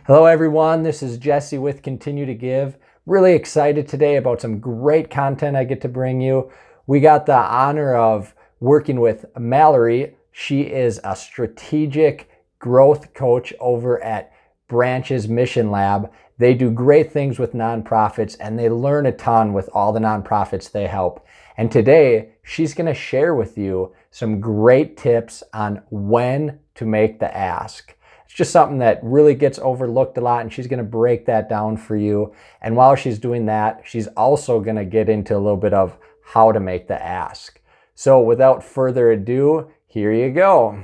Hello everyone, this is Jesse with Continue to Give. Really excited today about some great content I get to bring you. We got the honor of working with Mallory. She is a strategic growth coach over at Branch's Mission Lab. They do great things with nonprofits and they learn a ton with all the nonprofits they help. And today she's going to share with you some great tips on when to make the ask. It's just something that really gets overlooked a lot, and she's going to break that down for you. And while she's doing that, she's also going to get into a little bit of how to make the ask. So without further ado, here you go.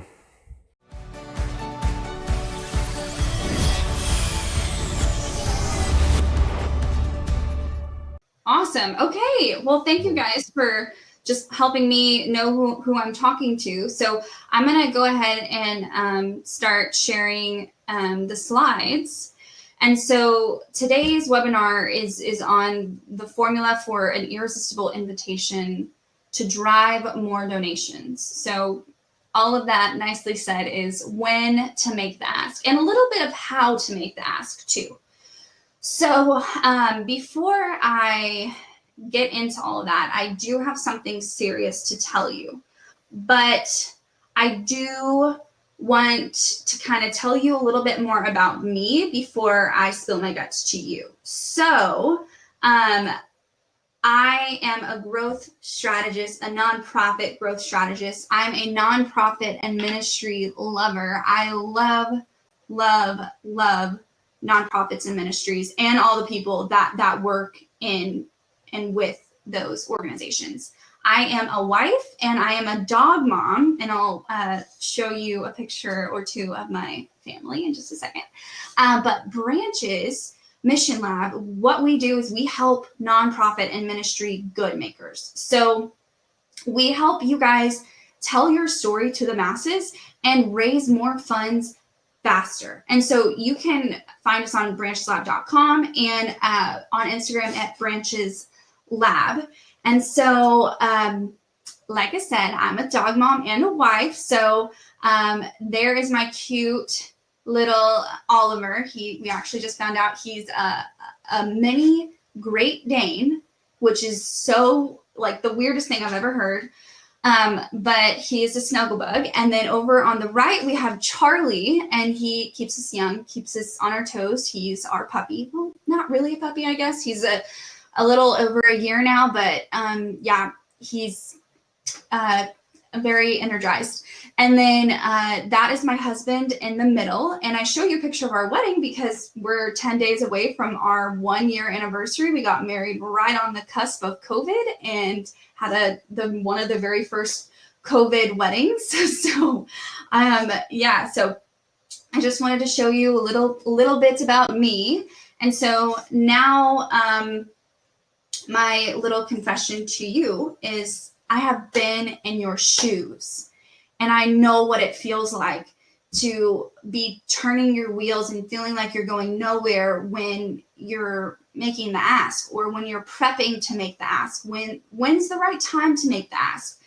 Awesome. Okay. Well, thank you guys for just helping me know who I'm talking to. So I'm going to go ahead and start sharing the slides. And so today's webinar is on the formula for an irresistible invitation to drive more donations. So all of that nicely said is when to make the ask and a little bit of how to make the ask too. So before I get into all of that, I do have something serious to tell you, but I do want to kind of tell you a little bit more about me before I spill my guts to you. So I am a growth strategist, a nonprofit growth strategist. I'm a nonprofit and ministry lover. I love nonprofits and ministries and all the people that work in and with those organizations. I am a wife and I am a dog mom, and I'll show you a picture or two of my family in just a second. But Branch's Mission Lab, what we do is we help nonprofit and ministry good makers. So we help you guys tell your story to the masses and raise more funds faster. And so you can find us on brancheslab.com and on Instagram at brancheslab. And so, like I said, I'm a dog mom and a wife. So there is my cute little Oliver. We actually just found out he's a mini Great Dane, which is so like the weirdest thing I've ever heard. But he is a snuggle bug. And then over on the right, we have Charlie, and he keeps us young, keeps us on our toes. He's our puppy. Well, not really a puppy, I guess. He's a little over a year now, but yeah, he's very energized. And then that is my husband in the middle. And I show you a picture of our wedding because we're 10 days away from our 1-year anniversary. We got married right on the cusp of COVID and had one of the very first COVID weddings. So yeah, so I just wanted to show you a little bit about me. And so now my little confession to you is I have been in your shoes, and I know what it feels like to be turning your wheels and feeling like you're going nowhere when you're making the ask, or when you're prepping to make the ask. When's the right time to make the ask?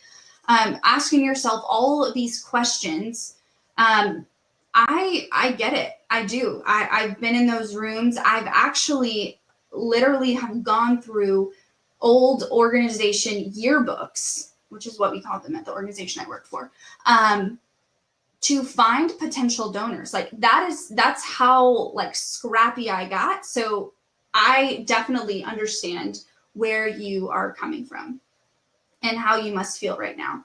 Asking yourself all of these questions. I get it. I do. I've been in those rooms. I've actually literally have gone through old organization yearbooks, which is what we call them at the organization I work for, to find potential donors. Like that's how like scrappy I got. So I definitely understand where you are coming from and how you must feel right now.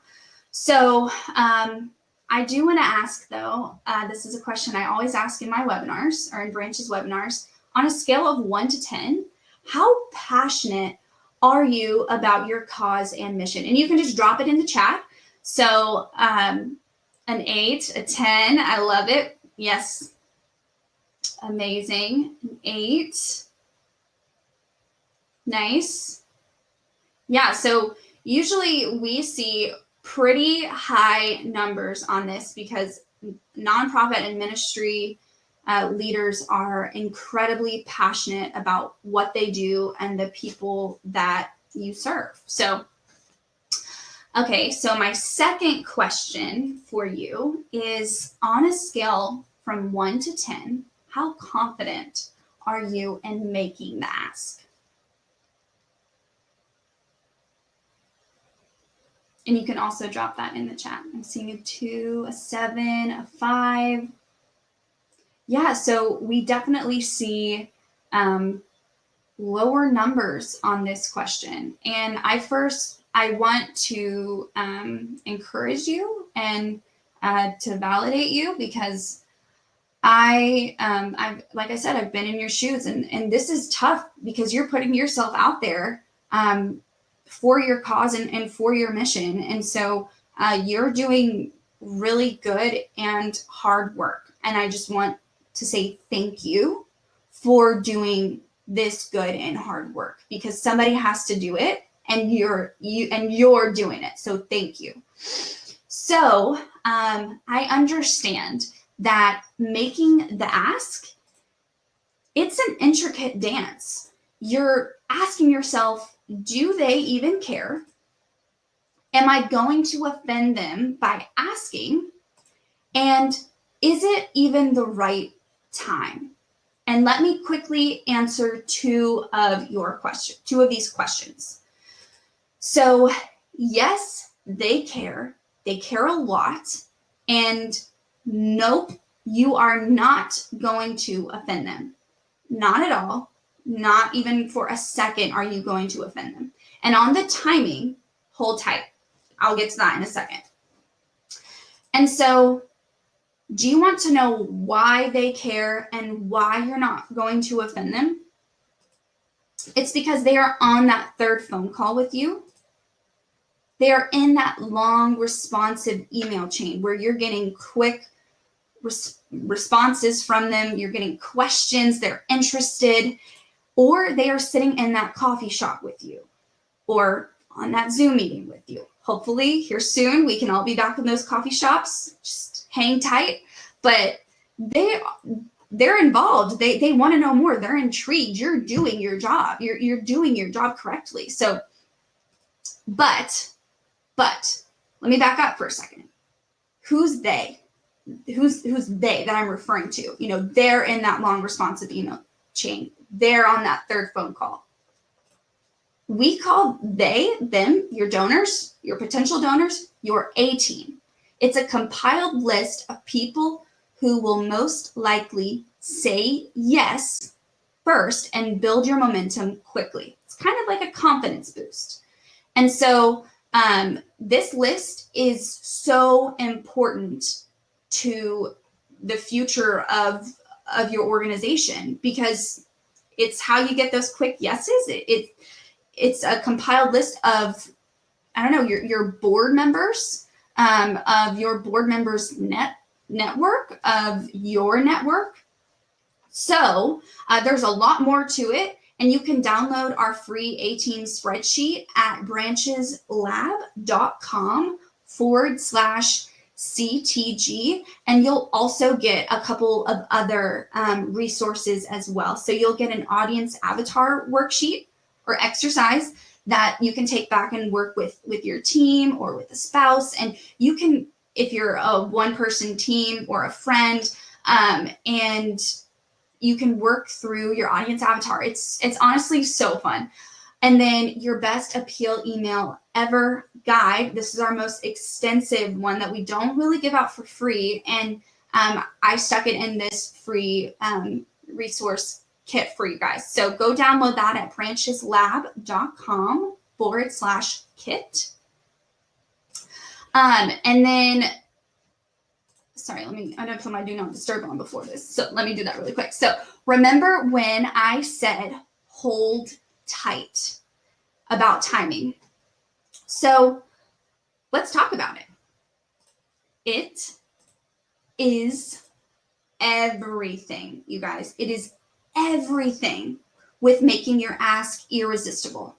So I do want to ask though, this is a question I always ask in my webinars or in Branch's webinars. On a scale of 1 to 10, how passionate are you about your cause and mission? And you can just drop it in the chat. So an 8, a 10, I love it. Yes, amazing. An 8, nice. Yeah, so usually we see pretty high numbers on this because nonprofit and ministry leaders are incredibly passionate about what they do and the people that you serve. So, okay, so my second question for you is, on a scale from 1 to 10, How confident are you in making the ask? And you can also drop that in the chat. I'm seeing a 2, a 7, a 5. Yeah, so we definitely see lower numbers on this question. And I want to encourage you and to validate you, because I've, like I said, I've been in your shoes, and this is tough because you're putting yourself out there for your cause and for your mission. And so you're doing really good and hard work. And I just want to say thank you for doing this good and hard work, because somebody has to do it, and you're doing it. So thank you. So I understand that making the ask, it's an intricate dance. You're asking yourself, do they even care? Am I going to offend them by asking? And is it even the right time? And let me quickly answer two of these questions. So yes, they care. They care a lot. And nope, you are not going to offend them. Not at all. Not even for a second are you going to offend them. And on the timing, hold tight. I'll get to that in a second. And so, do you want to know why they care and why you're not going to offend them? It's because they are on that third phone call with you. They are in that long responsive email chain where you're getting quick responses from them. You're getting questions. They're interested. Or they are sitting in that coffee shop with you or on that Zoom meeting with you. Hopefully here soon we can all be back in those coffee shops. Just hang tight. But they're involved. They want to know more. They're intrigued. You're doing your job. You're doing your job correctly. So, but let me back up for a second. Who's they? Who's they that I'm referring to? You know, they're in that long responsive email chain. They're on that third phone call. We call them, your donors, your potential donors, your A team. It's a compiled list of people who will most likely say yes first and build your momentum quickly. It's kind of like a confidence boost. And so this list is so important to the future of your organization, because it's how you get those quick yeses. It's a compiled list of, I don't know, your board members, of your board members' network, of your network. So there's a lot more to it, and you can download our free A-Team spreadsheet at brancheslab.com/CTG, and you'll also get a couple of other resources as well. So you'll get an audience avatar worksheet or exercise that you can take back and work with your team or with a spouse. And you can, if you're a one-person team or a friend, and you can work through your audience avatar. It's honestly so fun. And then your best appeal email ever guide. This is our most extensive one that we don't really give out for free. And I stuck it in this free resource kit for you guys. So go download that at brancheslab.com/kit. And then, sorry, I know something I do not disturb on before this. So let me do that really quick. So remember when I said hold tight about timing? So let's talk about it. It is everything, you guys. It is everything with making your ask irresistible.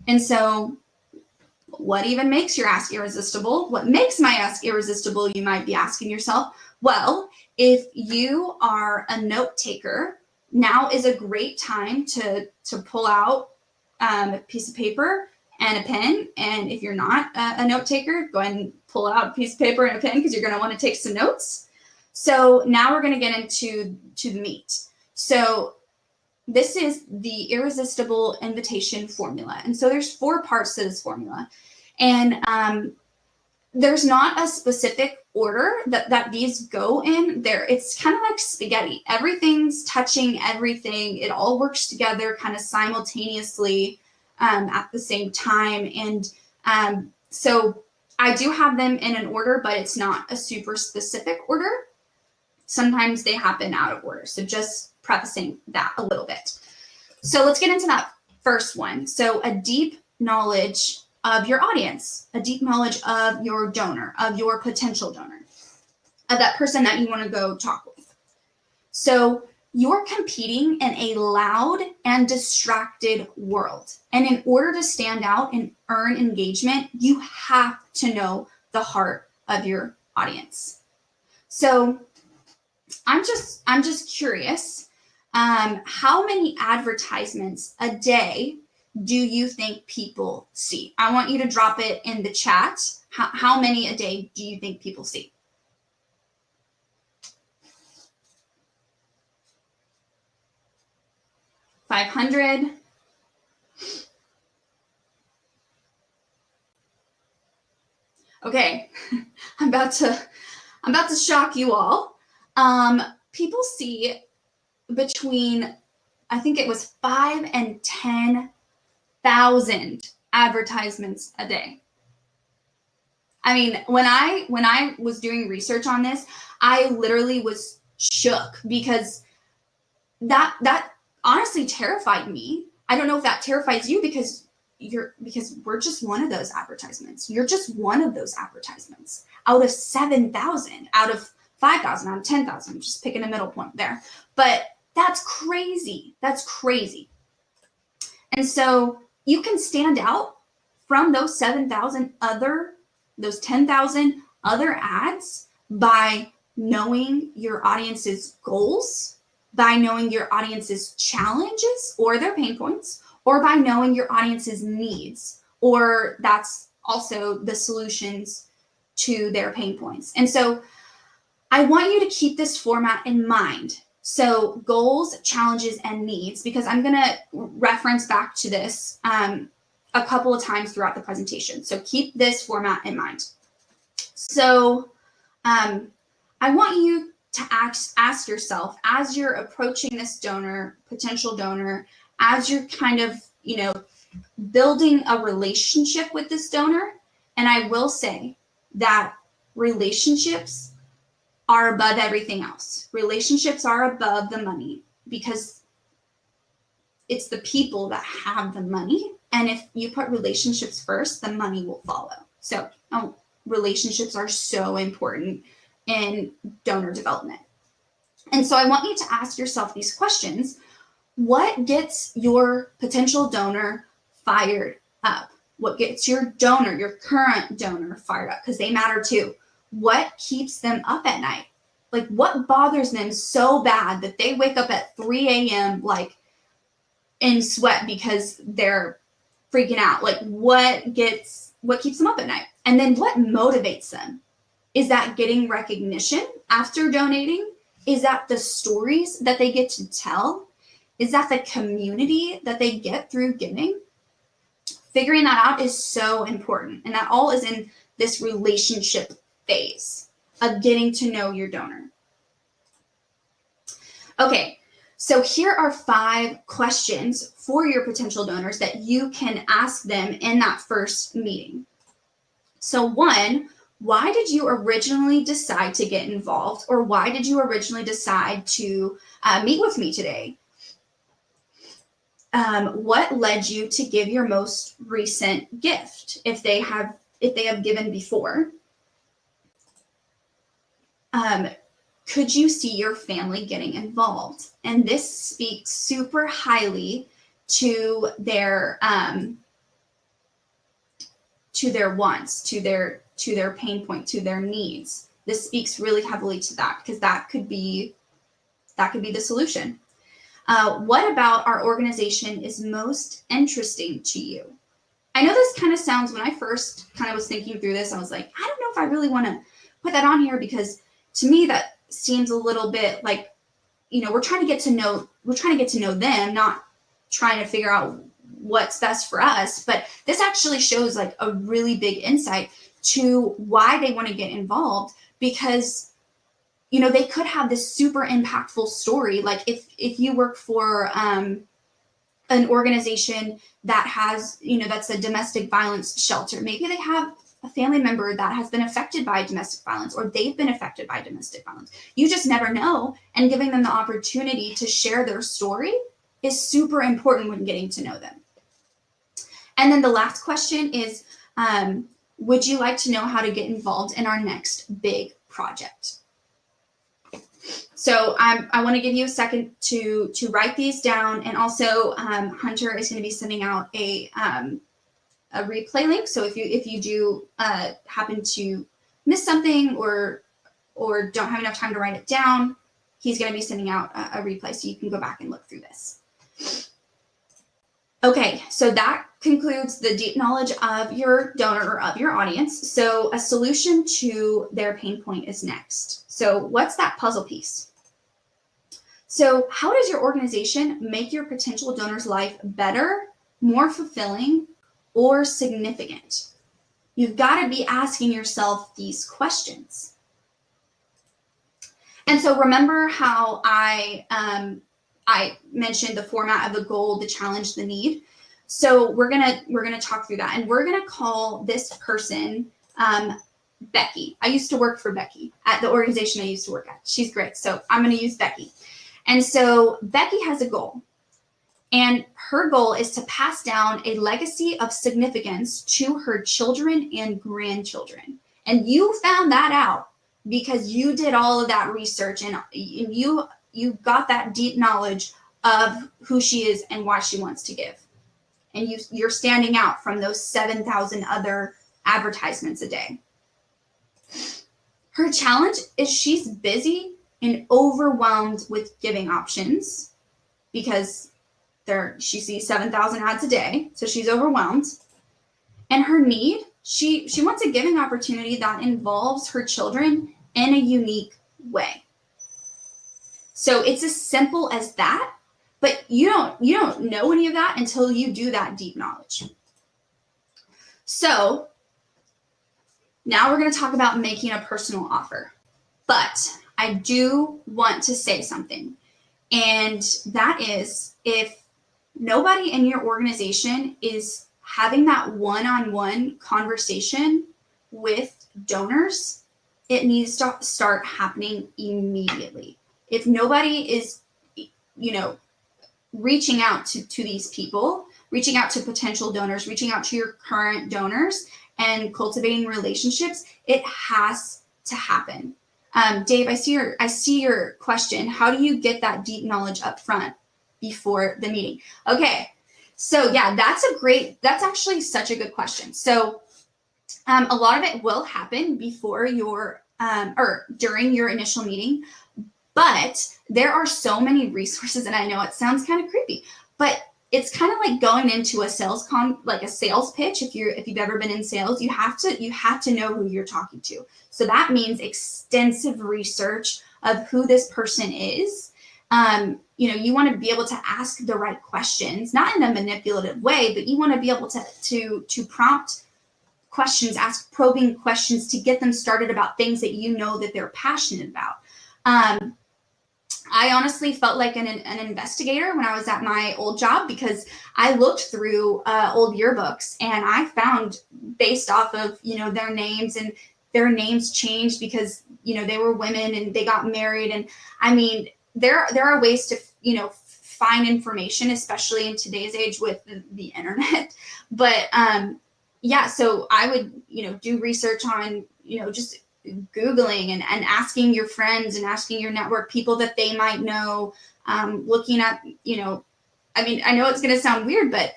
And so what even makes your ask irresistible? What makes my ask irresistible, you might be asking yourself? Well, if you are a note taker, now is a great time to pull out a piece of paper and a pen. And if you're not a note taker, go ahead and pull out a piece of paper and a pen, because you're going to want to take some notes. So now we're going to get into the meat. So this is the irresistible invitation formula. And so there's 4 parts to this formula. And there's not a specific order that these go in there. It's kind of like spaghetti. Everything's touching everything. It all works together kind of simultaneously at the same time. And so I do have them in an order, but it's not a super specific order. Sometimes they happen out of order. So just prefacing that a little bit. So let's get into that first one. So a deep knowledge of your audience, a deep knowledge of your donor, of your potential donor, of that person that you want to go talk with. So you're competing in a loud and distracted world. And in order to stand out and earn engagement, you have to know the heart of your audience. So I'm just curious, how many advertisements a day do you think people see? I want you to drop it in the chat. How many a day do you think people see? $500. Okay, I'm about to shock you all. People see between, I think it was 5,000 and 10,000 advertisements a day. I mean, when I was doing research on this, I literally was shook because that honestly terrified me. I don't know if that terrifies you because we're just one of those advertisements. You're just one of those advertisements out of 7,000, out of 5,000, out of 10,000. I'm just picking a middle point there. But that's crazy. That's crazy. And so you can stand out from those 7,000 those 10,000 other ads by knowing your audience's goals, by knowing your audience's challenges or their pain points, or by knowing your audience's needs, or that's also the solutions to their pain points. And so I want you to keep this format in mind. So goals, challenges, and needs, because I'm going to reference back to this a couple of times throughout the presentation. So keep this format in mind. So I want you to ask yourself, as you're approaching this donor, potential donor, as you're kind of, building a relationship with this donor. And I will say that relationships are above everything else. Relationships are above the money because it's the people that have the money. And if you put relationships first, the money will follow. So relationships are so important in donor development. And so I want you to ask yourself these questions. What gets your potential donor fired up? What gets your donor, your current donor, fired up? Because they matter too. What keeps them up at night? Like, what bothers them so bad that they wake up at 3 a.m. like in sweat because they're freaking out? Like, what keeps them up at night? And then what motivates them? Is that getting recognition after donating? Is that the stories that they get to tell? Is that the community that they get through giving? Figuring that out is so important. And that all is in this relationship phase of getting to know your donor. Okay, so here are 5 questions for your potential donors that you can ask them in that first meeting. So 1, why did you originally decide to get involved? Or why did you originally decide to meet with me today? What led you to give your most recent gift, if they have given before? Could you see your family getting involved? And this speaks super highly to their wants, to their pain point, to their needs. This speaks really heavily to that, because that could be the solution. What about our organization is most interesting to you? I know this kind of sounds, when I first kind of was thinking through this, I was like, I don't know if I really want to put that on here, because to me that seems a little bit like, we're trying to get to know them, not trying to figure out what's best for us. But this actually shows like a really big insight to why they want to get involved, because they could have this super impactful story. Like if you work for an organization that has, that's a domestic violence shelter, maybe they have a family member that has been affected by domestic violence, or they've been affected by domestic violence. You just never know. And giving them the opportunity to share their story is super important when getting to know them. And then the last question is, would you like to know how to get involved in our next big project? So I want to give you a second to write these down. And also Hunter is going to be sending out a replay link. So if you do happen to miss something or don't have enough time to write it down, he's going to be sending out a replay so you can go back and look through this. Okay, so that concludes the deep knowledge of your donor or of your audience. So a solution to their pain point is next. So what's that puzzle piece? So how does your organization make your potential donor's life better, more fulfilling, or significant? You've got to be asking yourself these questions. And so remember how I mentioned the format of the goal, the challenge, the need. So we're gonna talk through that, and we're gonna call this person Becky. I used to work for Becky at the organization I used to work at. She's great, so I'm gonna use Becky. And so Becky has a goal, and her goal is to pass down a legacy of significance to her children and grandchildren. And you found that out because you did all of that research, and you got that deep knowledge of who she is and why she wants to give. And you're standing out from those 7,000 other advertisements a day. Her challenge is she's busy and overwhelmed with giving options because she sees 7,000 ads a day, so she's overwhelmed. And her need, she wants a giving opportunity that involves her children in a unique way. So it's as simple as that, but you don't know any of that until you do that deep knowledge. So now we're going to talk about making a personal offer. But I do want to say something, and that is, if nobody in your organization is having that one-on-one conversation with donors, it needs to start happening immediately. If nobody is, reaching out to these people, reaching out to potential donors, reaching out to your current donors and cultivating relationships, it has to happen. Dave, I see your question. How do you get that deep knowledge up front before the meeting? Okay, so yeah, that's actually such a good question. So a lot of it will happen before your or during your initial meeting, but there are so many resources, and I know it sounds kind of creepy, but it's kind of like going into a sales pitch. If you've ever been in sales, you have to know who you're talking to. So that means extensive research of who this person is. You want to be able to ask the right questions, not in a manipulative way, but you want to be able to prompt questions, ask probing questions to get them started about things that you know that they're passionate about. I honestly felt like an investigator when I was at my old job, because I looked through old yearbooks, and I found, based off of their names, and their names changed because they were women and they got married, and I mean there are ways to find information, especially in today's age with the internet. But yeah, so I would do research on just Googling and asking your friends and asking your network, people that they might know, looking at, I mean, I know it's going to sound weird, but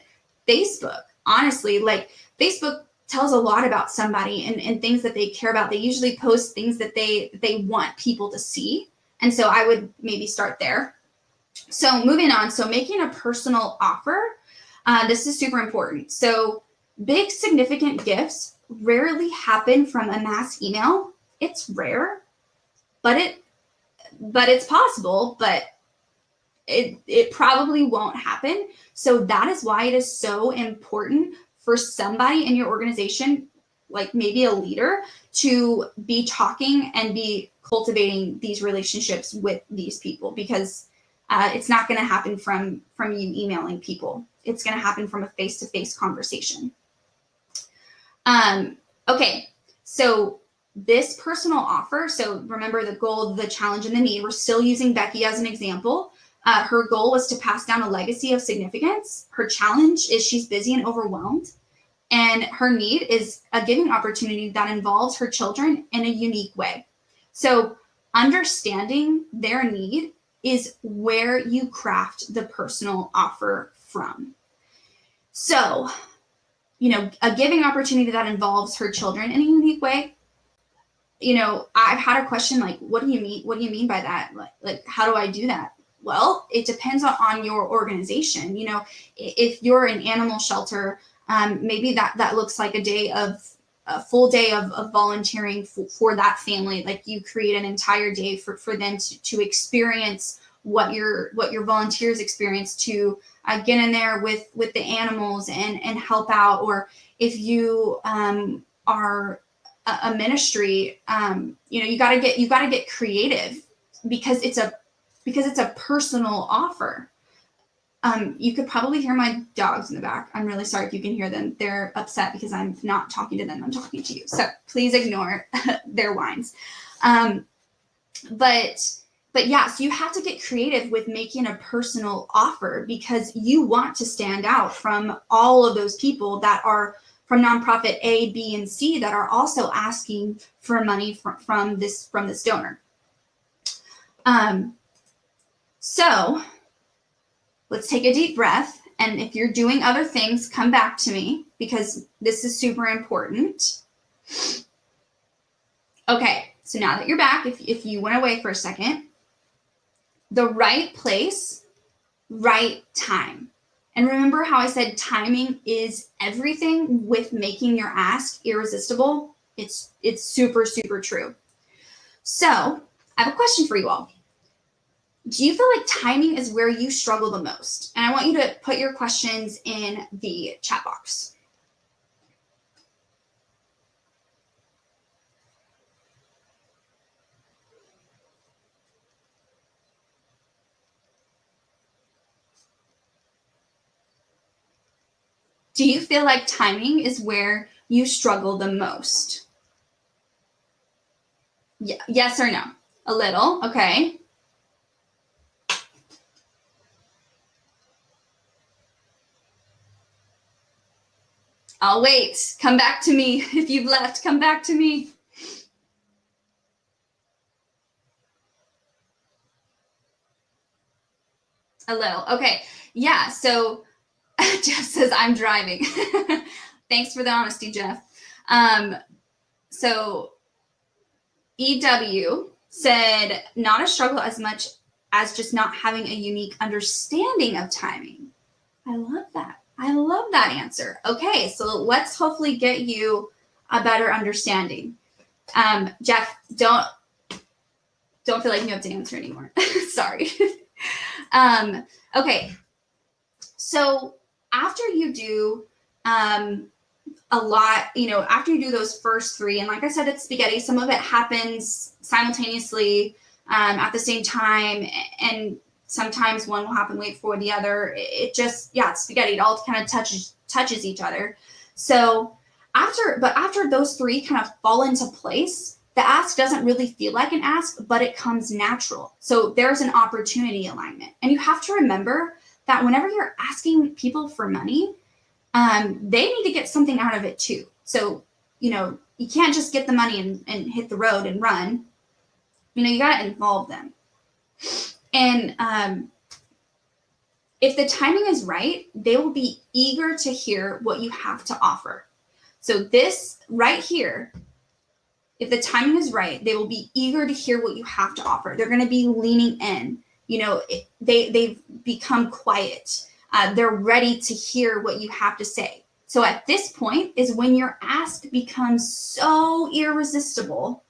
Facebook, honestly, like Facebook tells a lot about somebody and things that they care about. They usually post things that they want people to see. And so I would maybe start there. So moving on. So making a personal offer, this is super important. So big significant gifts rarely happen from a mass email. It's rare, but but it's possible, but it probably won't happen. So that is why it is so important for somebody in your organization, like maybe a leader, to be talking and be cultivating these relationships with these people, because it's not going to happen from you emailing people. It's going to happen from a face-to-face conversation. Okay, so this personal offer, so remember the goal, the challenge, and the need. We're still using Becky as an example. Her goal was to pass down a legacy of significance. Her challenge is she's busy and overwhelmed. And her need is a giving opportunity that involves her children in a unique way. So understanding their need is where you craft the personal offer from. So, a giving opportunity that involves her children in a unique way. I've had a question like, what do you mean? What do you mean by that? Like, how do I do that? Well, it depends on your organization. If you're an animal shelter, maybe that looks like a full day of volunteering for that family. Like, you create an entire day for them to experience what your volunteers experience, to get in there with the animals and help out. Or if you are a ministry, you got to get creative, because it's a personal offer. You could probably hear my dogs in the back. I'm really sorry if you can hear them. They're upset because I'm not talking to them. I'm talking to you. So please ignore their whines. But yeah, so you have to get creative with making a personal offer, because you want to stand out from all of those people that are from nonprofit A, B, and C that are also asking for money from this donor. So let's take a deep breath. And if you're doing other things, come back to me, because this is super important. Okay, so now that you're back, if you went away for a second, the right place, right time. And remember how I said timing is everything with making your ask irresistible? It's super, super true. So I have a question for you all. Do you feel like timing is where you struggle the most? And I want you to put your questions in the chat box. Do you feel like timing is where you struggle the most? Yeah, yes or no? A little, okay. I'll wait. Come back to me. If you've left, come back to me. A little, okay. Yeah, so Jeff says, I'm driving. Thanks for the honesty, Jeff. So EW said, not a struggle as much as just not having a unique understanding of timing. I love that. I love that answer. Okay, so let's hopefully get you a better understanding. Jeff, don't feel like you have to answer anymore. Sorry. Okay, so after you do a lot, after you do those first three, and like I said, it's spaghetti. Some of it happens simultaneously at the same time, and sometimes one will happen way before the other. It just, it's spaghetti. It all kind of touches each other. So after those three kind of fall into place, the ask doesn't really feel like an ask, but it comes natural. So there's an opportunity alignment. And you have to remember that whenever you're asking people for money, they need to get something out of it too. So, you can't just get the money and hit the road and run. You got to involve them. And if the timing is right, they will be eager to hear what you have to offer. So this right here, if the timing is right, they will be eager to hear what you have to offer. They're going to be leaning in. They've become quiet. They're ready to hear what you have to say. So at this point is when your ask becomes so irresistible,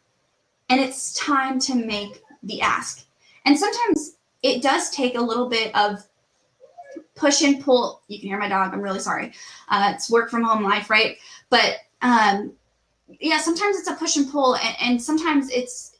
and it's time to make the ask. And sometimes it does take a little bit of push and pull. You can hear my dog. I'm really sorry. It's work from home life, right? But yeah, sometimes it's a push and pull, and sometimes it's,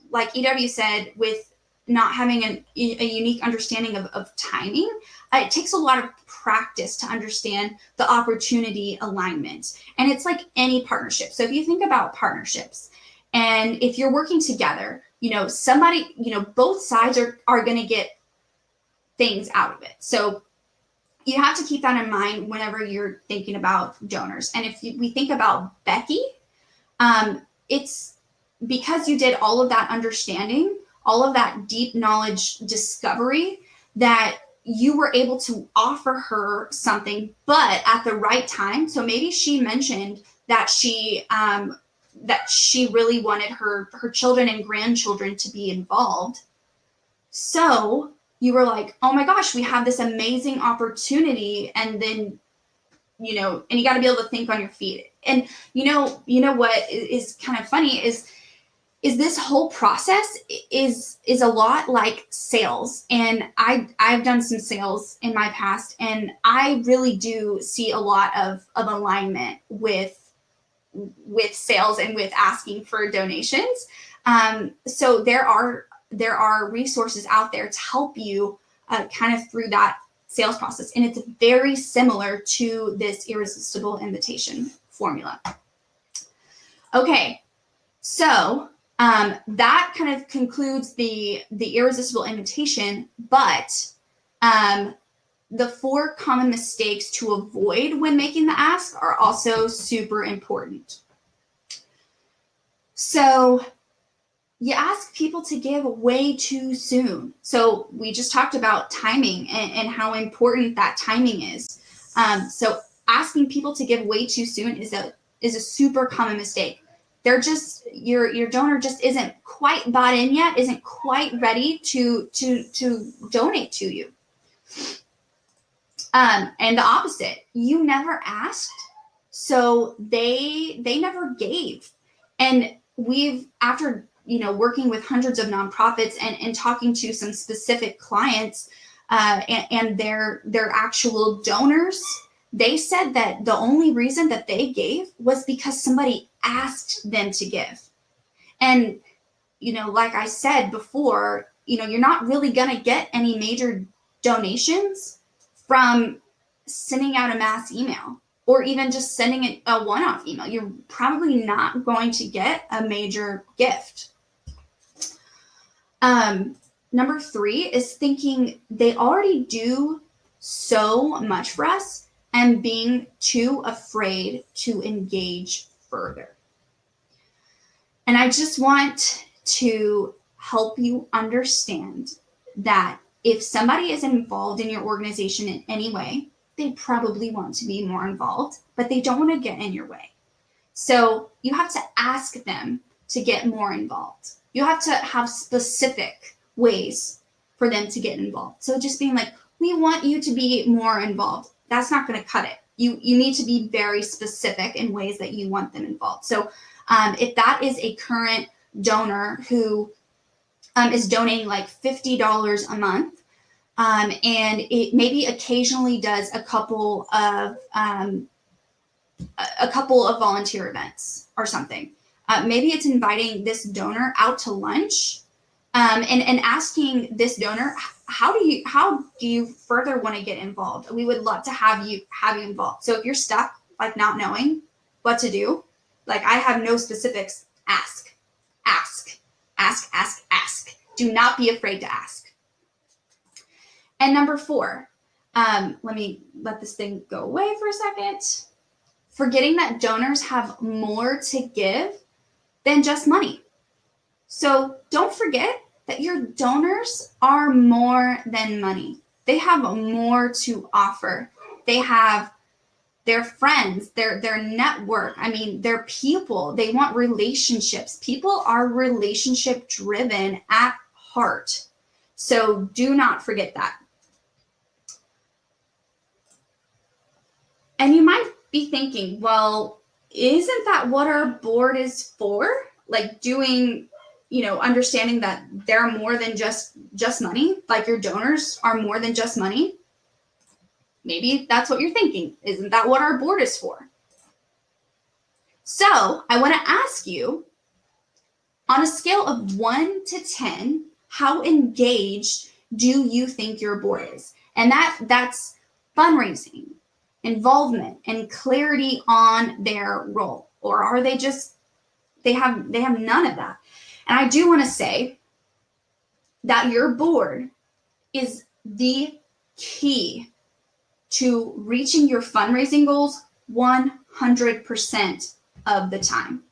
like EW said, with not having a unique understanding of timing, it takes a lot of practice to understand the opportunity alignment. And it's like any partnership. So if you think about partnerships, and if you're working together, somebody, both sides are going to get things out of it. So you have to keep that in mind whenever you're thinking about donors. And if we think about Becky, it's because you did all of that understanding, all of that deep knowledge discovery, that you were able to offer her something, but at the right time. So maybe she mentioned that she really wanted her children and grandchildren to be involved. So you were like, oh my gosh, we have this amazing opportunity. And then, and you got to be able to think on your feet. And you know what is kind of funny is this whole process is a lot like sales. And I've done some sales in my past, and I really do see a lot of alignment with sales and with asking for donations. So there are resources out there to help you kind of through that sales process. And it's very similar to this irresistible invitation formula. Okay, so that kind of concludes the irresistible invitation, but the 4 common mistakes to avoid when making the ask are also super important. So you ask people to give way too soon. So we just talked about timing and how important that timing is. So asking people to give way too soon is a super common mistake. They're just, your donor just isn't quite bought in yet, isn't quite ready to donate to you. And the opposite, you never asked, so they never gave. And after working with hundreds of nonprofits and talking to some specific clients and their actual donors, they said that the only reason that they gave was because somebody asked them to give. And, like I said before, you're not really going to get any major donations from sending out a mass email or even just sending a one-off email. You're probably not going to get a major gift. Number 3 is thinking they already do so much for us and being too afraid to engage further. And I just want to help you understand that if somebody is involved in your organization in any way, they probably want to be more involved, but they don't want to get in your way. So you have to ask them to get more involved. You have to have specific ways for them to get involved. So just being like, we want you to be more involved. That's not going to cut it. You need to be very specific in ways that you want them involved. So if that is a current donor who is donating like $50 a month, and it maybe occasionally does a couple of volunteer events or something. Maybe it's inviting this donor out to lunch and asking this donor, how do you further want to get involved? We would love to have you involved. So if you're stuck, like not knowing what to do, like I have no specifics, ask. Do not be afraid to ask. And number 4, let me let this thing go away for a second. Forgetting that donors have more to give than just money. So don't forget that your donors are more than money. They have more to offer. They have their friends, their network. I mean, their people. They want relationships. People are relationship driven at heart. So do not forget that. And you might be thinking, well, isn't that what our board is for? Like doing understanding that they're more than just money, like your donors are more than just money. Maybe that's what you're thinking. Isn't that what our board is for? So I want to ask you, on a scale of 1 to 10, how engaged do you think your board is? And that's fundraising, involvement, and clarity on their role. Or are they just, they have none of that? And I do want to say that your board is the key to reaching your fundraising goals 100% of the time.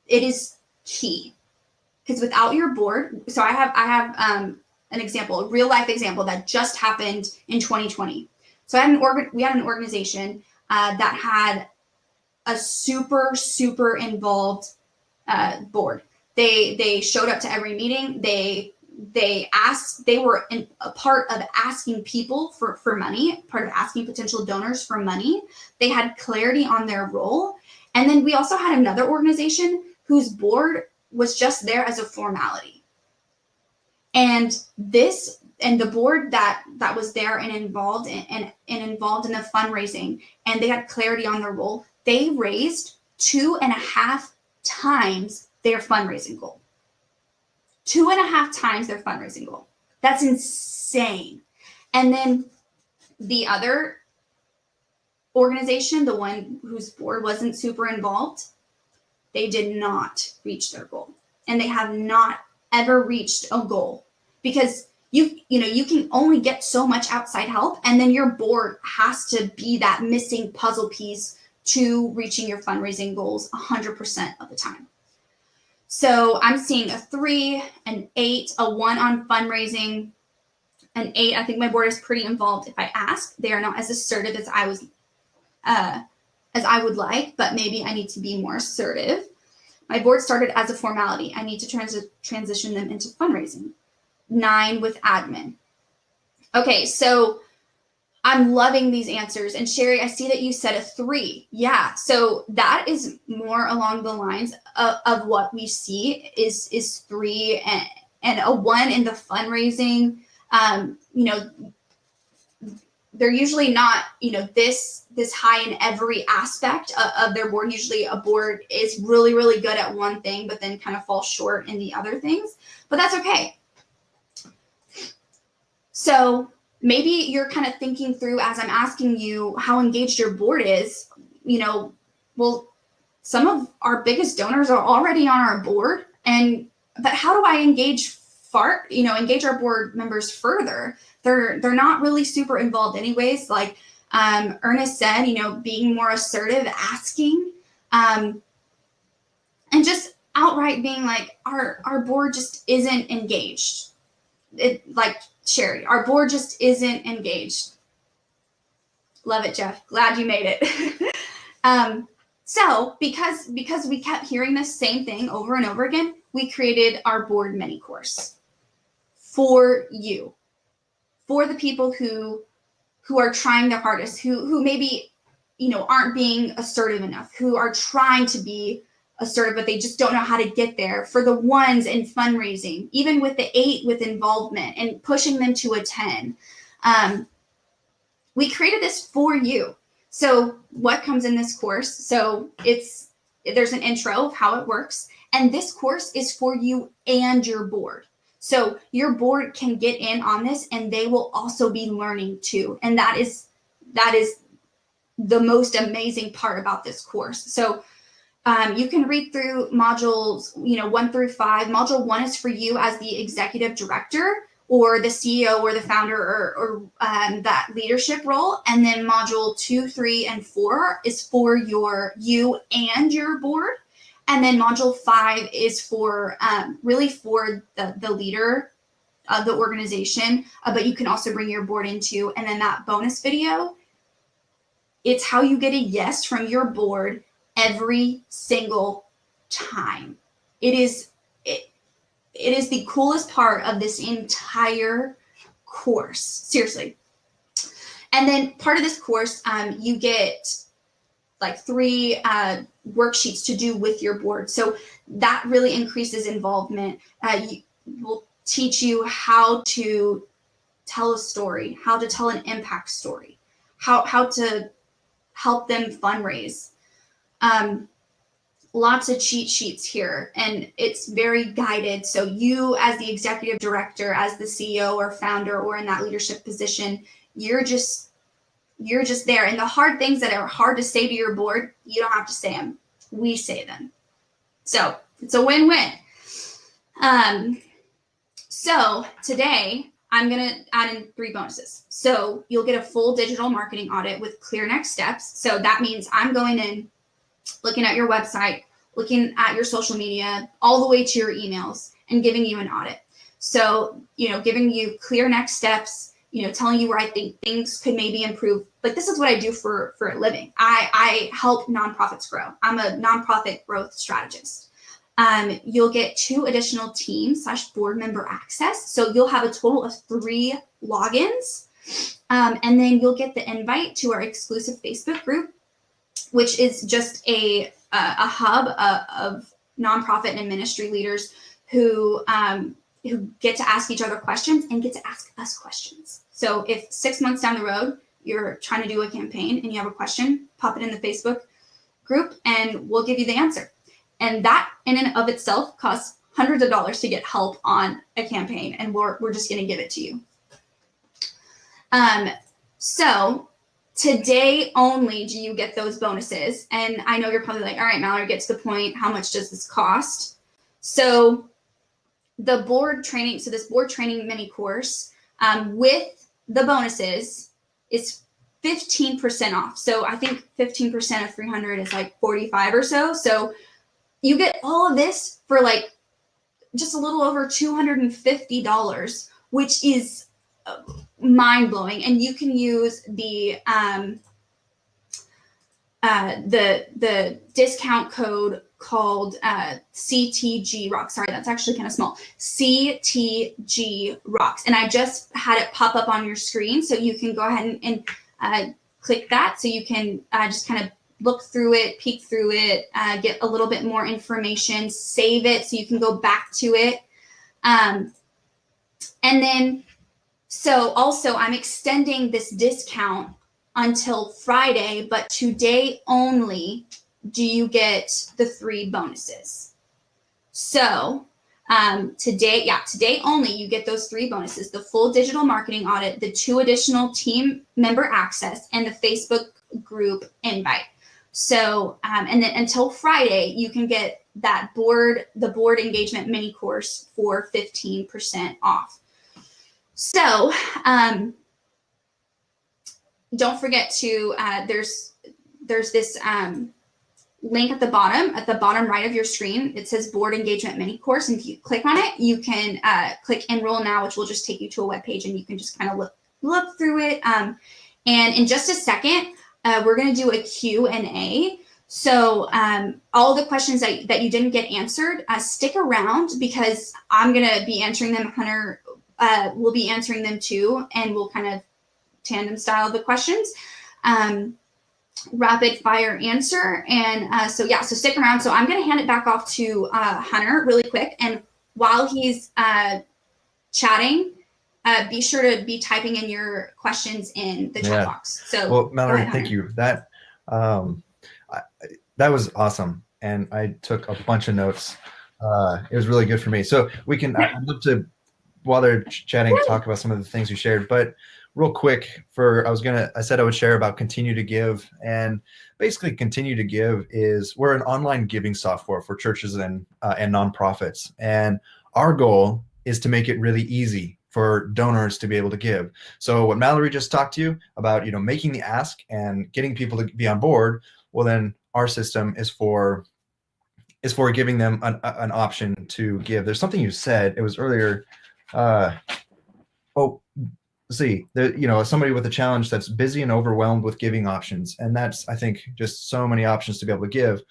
It is key, because without your board, so I have an example, a real life example that just happened in 2020. So we had an organization that had a super involved board. They showed up to every meeting. They were a part of asking people for money, part of asking potential donors for money. They had clarity on their role. And then we also had another organization whose board was just there as a formality. And the board that was there and involved in the fundraising, and they had clarity on their role, they raised 2.5 times their fundraising goal. 2.5 times their fundraising goal. That's insane. And then the other organization, the one whose board wasn't super involved, they did not reach their goal. And they have not ever reached a goal, because you can only get so much outside help, and then your board has to be that missing puzzle piece to reaching your fundraising goals 100% of the time. So I'm seeing a 3, an 8, a 1 on fundraising, an 8. I think my board is pretty involved. If I ask, they are not as assertive as I would like, but maybe I need to be more assertive. My board started as a formality. I need to transition them into fundraising. 9 with admin. Okay, so I'm loving these answers. And Sherry, I see that you said a 3. Yeah, so that is more along the lines of what we see is 3 and a 1 in the fundraising. They're usually not, this high in every aspect of their board. Usually a board is really, really good at one thing, but then kind of falls short in the other things. But that's okay. So maybe you're kind of thinking through, as I'm asking you how engaged your board is, well, some of our biggest donors are already on our board, but how do I engage our board members further? They're not really super involved anyways. Like Ernest said, being more assertive, asking, and just outright being like, our board just isn't engaged. Like Sherry, our board just isn't engaged. Love it, Jeff. Glad you made it. So because we kept hearing this same thing over and over again, we created our board mini course for you, for the people who are trying their hardest, who maybe aren't being assertive enough, who are trying to be assertive, but they just don't know how to get there. For the 1s in fundraising, even with the 8 with involvement and pushing them to a 10. We created this for you. So what comes in this course? So there's an intro of how it works. And this course is for you and your board. So your board can get in on this, and they will also be learning too. And that is the most amazing part about this course. So you can read through modules, 1 through 5. Module 1 is for you as the executive director or the CEO or the founder or that leadership role. And then module 2, 3, and 4 is for you and your board. And then module 5 is for really for the leader of the organization, but you can also bring your board into. And then that bonus video, it's how you get a yes from your board every single time. It is the coolest part of this entire course, seriously. And then part of this course, you get like 3 worksheets to do with your board. So that really increases involvement. Will teach you how to tell a story, how to tell an impact story, how to help them fundraise. Lots of cheat sheets here, and it's very guided. So you, as the executive director, as the CEO or founder, or in that leadership position, you're just there. And the hard things that are hard to say to your board, you don't have to say them. We say them. So it's a win-win. So today I'm going to add in 3 bonuses. So you'll get a full digital marketing audit with clear next steps. So that means I'm going in, looking at your website, looking at your social media, all the way to your emails, and giving you an audit. So, giving you clear next steps, telling you where I think things could maybe improve. Like, this is what I do for a living. I help nonprofits grow. I'm a nonprofit growth strategist. You'll get 2 additional team/board member access. So you'll have a total of 3 logins. And then you'll get the invite to our exclusive Facebook group, which is just a hub of nonprofit and ministry leaders who get to ask each other questions and get to ask us questions. So if 6 months down the road, you're trying to do a campaign and you have a question, pop it in the Facebook group and we'll give you the answer. And that in and of itself costs hundreds of dollars to get help on a campaign, and we're just going to give it to you. So today only do you get those bonuses. And I know you're probably like, all right, Mallory, get to the point. How much does this cost? So the board training, this board training mini course with the bonuses is 15% off. So I think 15% of 300 is like 45 or so. So you get all of this for like just a little over $250, which is mind blowing. And you can use the discount code called CTG Rocks. Sorry, that's actually kind of small. CTG Rocks. And I just had it pop up on your screen, so you can go ahead and click that, so you can just kind of look through it, peek through it, get a little bit more information, save it so you can go back to it. And then, so also I'm extending this discount until Friday, but today only do you get the 3 bonuses. So today only you get those 3 bonuses: the full digital marketing audit, the 2 additional team member access, and the Facebook group invite. So, and then until Friday, you can get that the board engagement mini course for 15% off. So, don't forget to, there's this link at the bottom right of your screen. It says board engagement mini course. And if you click on it, you can click enroll now, which will just take you to a web page, and you can just kind of look through it. And in just a second, we're going to do a Q&A. So all the questions that you didn't get answered, stick around, because I'm going to be answering them. Hunter will be answering them too, and we'll kind of tandem style the questions. Rapid fire answer. And so stick around. So I'm going to hand it back off to Hunter really quick. And while he's chatting, be sure to be typing in your questions in the chat box. So, well, Mallory, thank you. That was awesome, and I took a bunch of notes. It was really good for me. So we can, I'd love to, while they're chatting, talk about some of the things you shared. But real quick, I said I would share about Continue to Give, and basically Continue to Give we're an online giving software for churches and nonprofits, and our goal is to make it really easy for donors to be able to give. So what Mallory just talked to you about, making the ask and getting people to be on board, well, then our system is for giving them an option to give. There's something you said, it was earlier. Somebody with a challenge that's busy and overwhelmed with giving options. And that's, I think, just so many options to be able to give.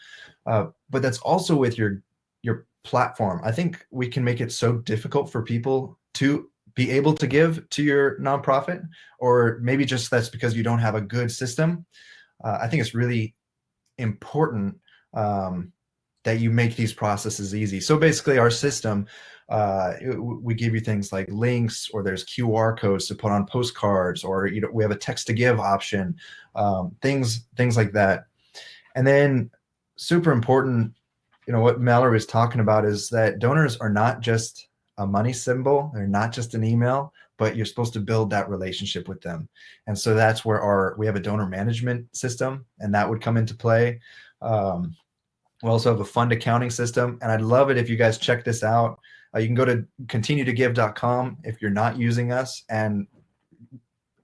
But that's also with your platform. I think we can make it so difficult for people to be able to give to your nonprofit, or maybe just that's because you don't have a good system. I think it's really important that you make these processes easy. So basically our system, we give you things like links, or there's QR codes to put on postcards, or we have a text to give option, things like that. And then super important, what Mallory was talking about is that donors are not just a money symbol. They're not just an email, but you're supposed to build that relationship with them. And so that's where we have a donor management system, and that would come into play. We also have a fund accounting system, and I'd love it if you guys check this out. You can go to continuetogive.com if you're not using us, and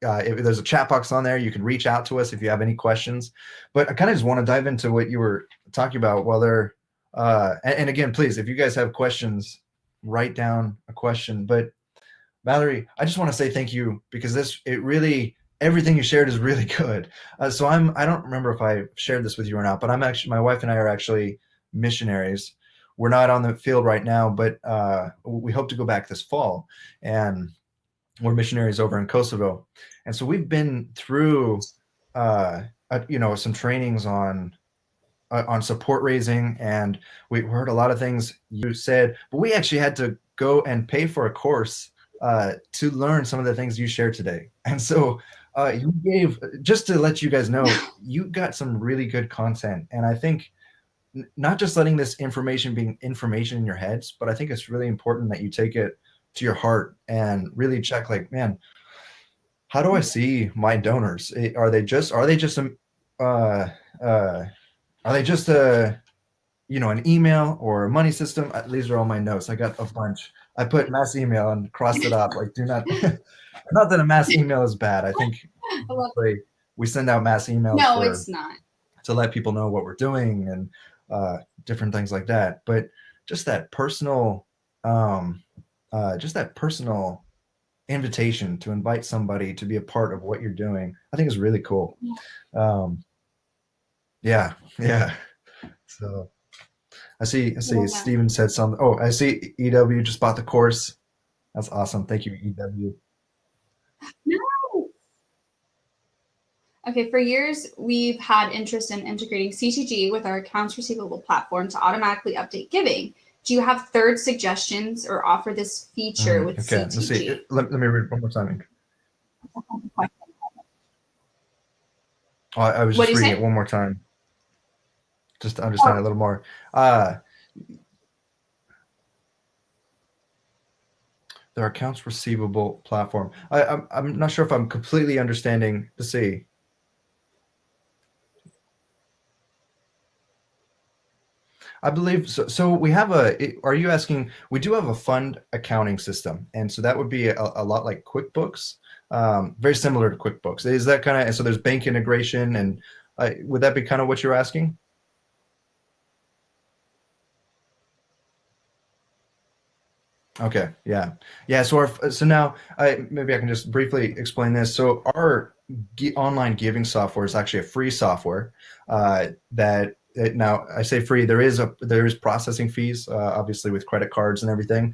if there's a chat box on there, you can reach out to us if you have any questions. But I kind of just want to dive into what you were talking about. Whether and again, please, if you guys have questions, write down a question. But Mallory, I just want to say thank you, because everything you shared is really good. So I don't remember if I shared this with you or not, but my wife and I are actually missionaries. We're not on the field right now, but we hope to go back this fall, and we're missionaries over in Kosovo. And so we've been through, some trainings on support raising, and we heard a lot of things you said, but we actually had to go and pay for a course to learn some of the things you shared today. And so you gave, just to let you guys know, you got some really good content. And I think not just letting this information being information in your heads, but I think it's really important that you take it to your heart and really check, like, man, how do I see my donors? Are they just an email or a money system? These are all my notes. I got a bunch. I put mass email and crossed it off. Like, do not, not that a mass email is bad. I think we send out mass emails. No, it's not. To let people know what we're doing and different things like that. But just that personal, invitation to invite somebody to be a part of what you're doing, I think is really cool. Yeah. So I see Steven said something. Oh, I see EW just bought the course. That's awesome. Thank you, EW. No. Okay, for years, we've had interest in integrating CTG with our accounts receivable platform to automatically update giving. Do you have third suggestions or offer this feature with okay, CTG? Let's see. Let me read one more time. I was just reading it one more time, just to understand it a little more. Their accounts receivable platform. I'm not sure if I'm completely understanding. Let's see. I believe so. So we have are you asking, we do have a fund accounting system. And so that would be a lot like QuickBooks, very similar to QuickBooks. Is that kind of, and so there's bank integration, and would that be kind of what you're asking? Okay. Yeah. So now maybe I can just briefly explain this. So our online giving software is actually a free software now I say free. There is processing fees, obviously, with credit cards and everything.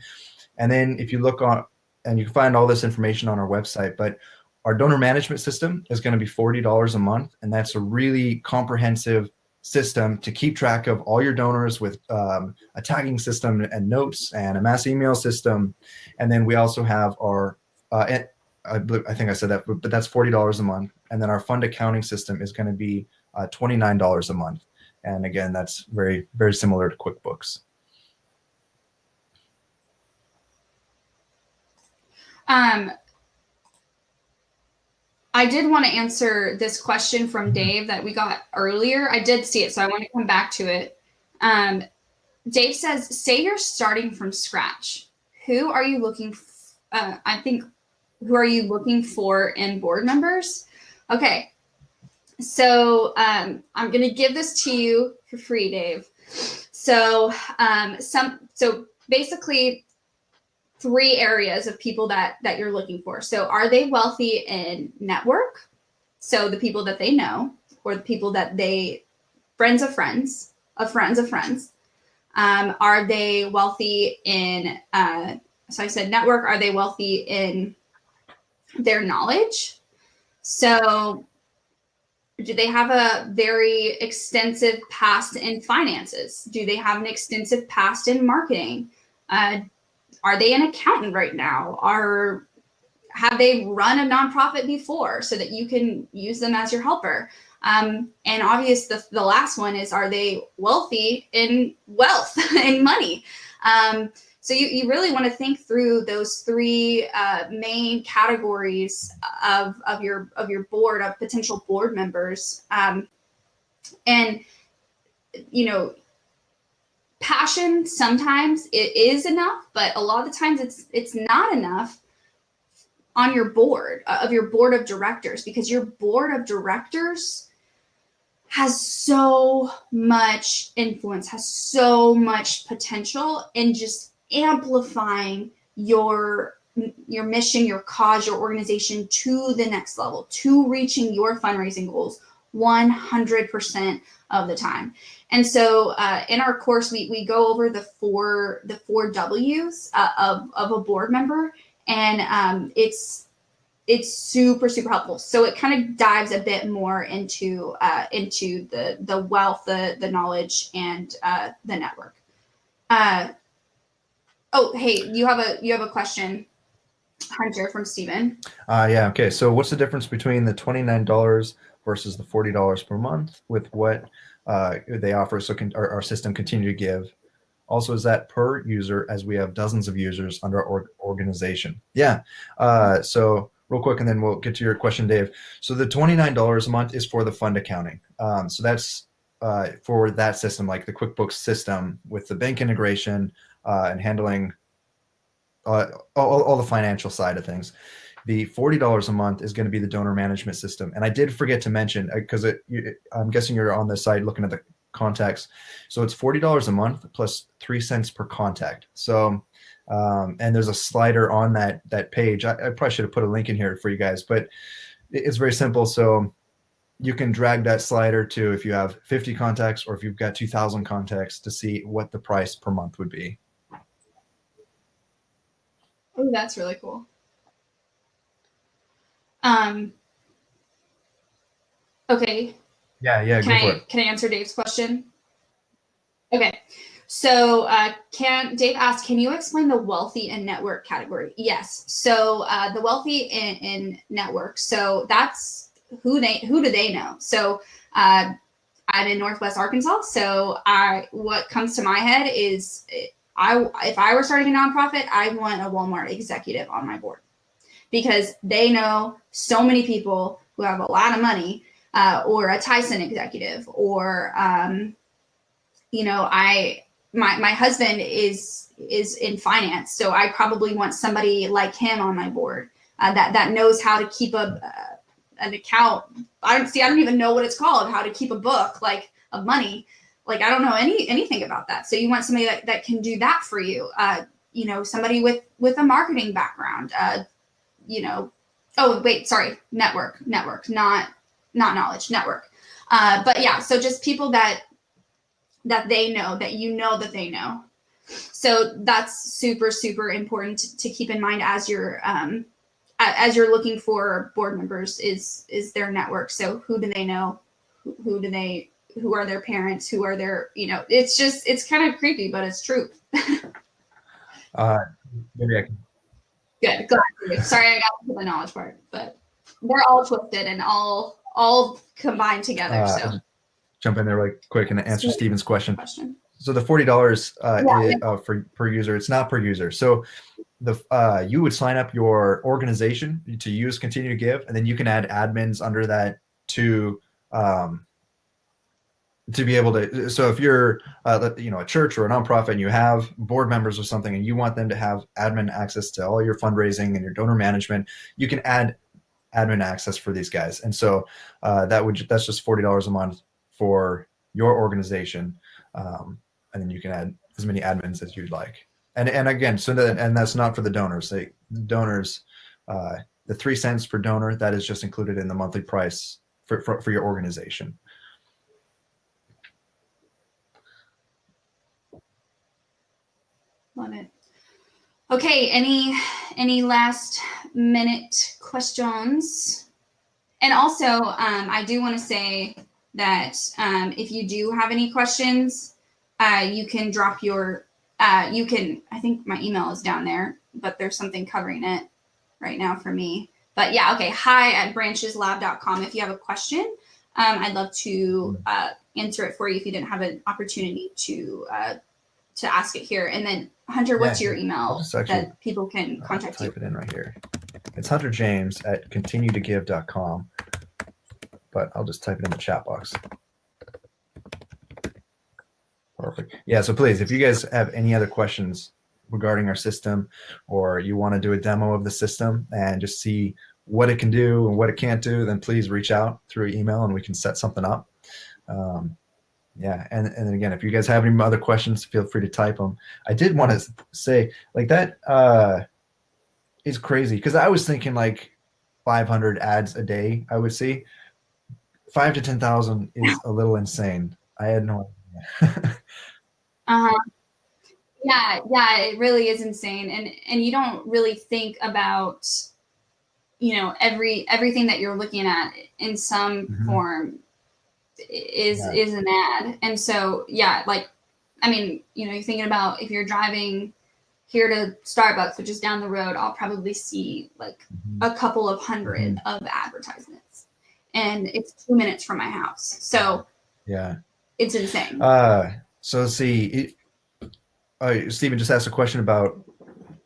And then if you look on, and you can find all this information on our website, but our donor management system is going to be $40 a month, and that's a really comprehensive system to keep track of all your donors with a tagging system and notes and a mass email system. And then we also have our, I think I said that, but that's $40 a month. And then our fund accounting system is going to be $29 a month. And again, that's very, very similar to QuickBooks. I did want to answer this question from Dave that we got earlier. I did see it, so I want to come back to it. Dave says, say you're starting from scratch. Who are you looking who are you looking for in board members? Okay. So I'm going to give this to you for free, Dave. So basically 3 areas of people that you're looking for. So are they wealthy in network? So the people that they know, or the people that friends of friends of friends of friends. Are they wealthy in, so I said network, are they wealthy in their knowledge? So Do they have a very extensive past in finances? Do they have an extensive past in marketing? Are they an accountant right now? Have they run a nonprofit before so that you can use them as your helper? And obvious, the last one is, are they wealthy in wealth and money? So you really want to think through those three main categories of your board, of potential board members. And, you know, passion, sometimes it is enough, but a lot of the times it's not enough on your board of directors, because your board of directors has so much influence, has so much potential in just amplifying your mission, your cause, your organization to the next level, to reaching your fundraising goals 100% of the time. And so in our course, we go over the four W's of a board member, and it's super, super helpful. So it kind of dives a bit more into the wealth, the knowledge, and the network. Oh, hey, you have a question, Hunter, from Steven. Yeah. Okay. So what's the difference between the $29 versus the $40 per month with what they offer? So can our system continue to give? Also, is that per user, as we have dozens of users under our organization? Yeah. So real quick, and then we'll get to your question, Dave. So the $29 a month is for the fund accounting. So that's for that system, like the QuickBooks system with the bank integration and handling all the financial side of things. The $40 a month is going to be the donor management system. And I did forget to mention, because I'm guessing you're on the site looking at the contacts. So it's $40 a month plus 3 cents per contact. So, and there's a slider on that page. I probably should have put a link in here for you guys, but it's very simple. So you can drag that slider to if you have 50 contacts or if you've got 2,000 contacts to see what the price per month would be. Oh, that's really cool. Okay. Yeah, go for it. Can I answer Dave's question? Okay. So Dave asked, can you explain the wealthy and network category? Yes. So the wealthy in network. So that's who do they know? So I'm in Northwest Arkansas. So what comes to my head is if I were starting a nonprofit, I want a Walmart executive on my board, because they know so many people who have a lot of money, or a Tyson executive, or my husband is in finance, so I probably want somebody like him on my board that knows how to keep an account. I don't even know what it's called, how to keep a book like of money. Like, I don't know anything about that. So you want somebody that can do that for you. Somebody with a marketing background. Network, not knowledge, network. But yeah, so just people that they know, that they know. So that's super, super important to keep in mind as you're looking for board members, is their network. So who do they know? Who are their parents? Who are their, it's kind of creepy, but it's true. Maybe I can. Good. Glad. Sorry, I got to the knowledge part, but they're all twisted and all combined together. So jump in there really quick and answer Steven's question. So the $40 for per user, it's not per user. So you would sign up your organization to use Continue to Give, and then you can add admins under that to be able to. So if you're a church or a nonprofit and you have board members or something, and you want them to have admin access to all your fundraising and your donor management, you can add admin access for these guys. And so that's just $40 a month for your organization, and then you can add as many admins as you'd like. And again, and that's not for the donors. The 3 cents per donor, that is just included in the monthly price for your organization. Love it. Okay, any last minute questions? And also, I do want to say that if you do have any questions, you can drop your, I think my email is down there, but there's something covering it right now for me. But yeah, okay, hi@brancheslab.com. If you have a question, I'd love to answer it for you if you didn't have an opportunity to ask it here. And then Hunter, what's your email that people can contact you? Type it in right here. It's hunterjames@continuetogive.com, but I'll just type it in the chat box. Perfect. Yeah, so please, if you guys have any other questions regarding our system, or you want to do a demo of the system and just see what it can do and what it can't do, then please reach out through email and we can set something up. Yeah, and then again, if you guys have any other questions, feel free to type them. I did want to say, like, that is crazy, because I was thinking like 500 ads a day I would see. 5 to 10,000 is a little insane. I had no idea. Yeah, it really is insane, and you don't really think about, you know, everything that you're looking at in some form is an ad. And so yeah, like, I mean, you know, you're thinking about if you're driving here to Starbucks, which is down the road, I'll probably see like a couple of hundred of advertisements, and it's 2 minutes from my house. So yeah, it's insane. So let's see. Stephen just asked a question about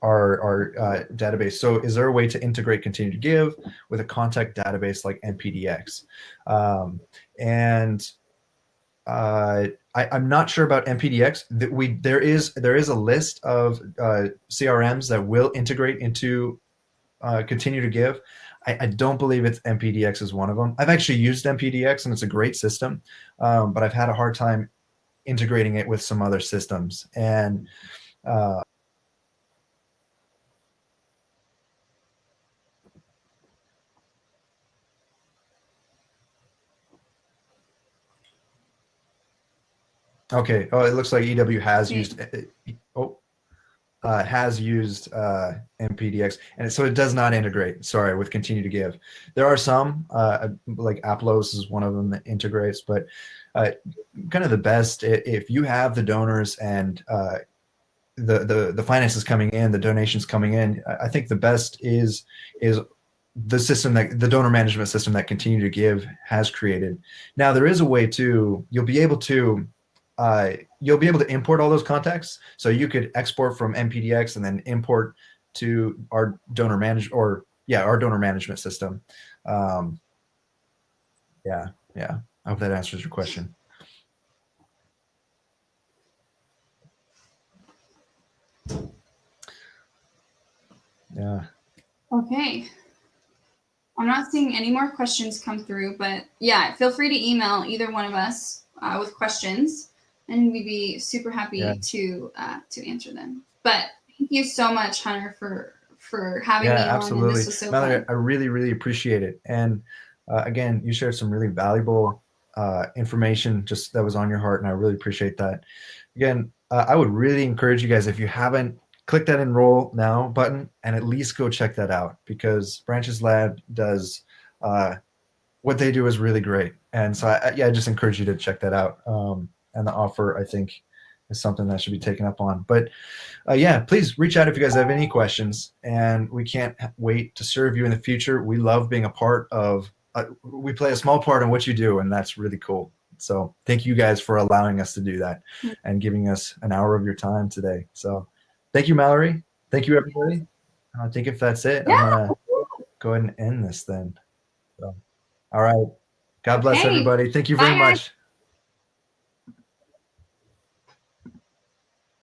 our database. So is there a way to integrate Continue to Give with a contact database like NPDX? I'm not sure about NPDX. There is a list of CRMs that will integrate into Continue to Give. I don't believe it's NPDX is one of them. I've actually used NPDX and it's a great system, but I've had a hard time integrating it with some other systems. And okay. Oh, it looks like EW has used NPDX, and so it does not integrate. Sorry, with Continue to Give. There are some like Aplos is one of them that integrates, but kind of the best if you have the donors and the finances coming in, the donations coming in. I think the best is the system, that the donor management system that Continue to Give has created. Now there is a way to you'll be able to import all those contacts. So you could export from NPDX and then import to our donor management system. Yeah. I hope that answers your question. Yeah. Okay. I'm not seeing any more questions come through, but yeah, feel free to email either one of us with questions, and we'd be super happy to answer them. But thank you so much, Hunter, for having me on. Absolutely. And this was so Mallory, fun. I really, really appreciate it. And again, you shared some really valuable information just that was on your heart, and I really appreciate that. Again, I would really encourage you guys, if you haven't, click that enroll now button and at least go check that out, because Branches Lab does what they do is really great. And so I just encourage you to check that out. And the offer, I think, is something that should be taken up on. But please reach out if you guys have any questions, and we can't wait to serve you in the future. We love being a part of, we play a small part in what you do, and that's really cool. So thank you guys for allowing us to do that and giving us an hour of your time today. So thank you, Mallory. Thank you, everybody. I think if that's it, I'm going to go ahead and end this then. So, all right. God bless everybody. Thank you very much.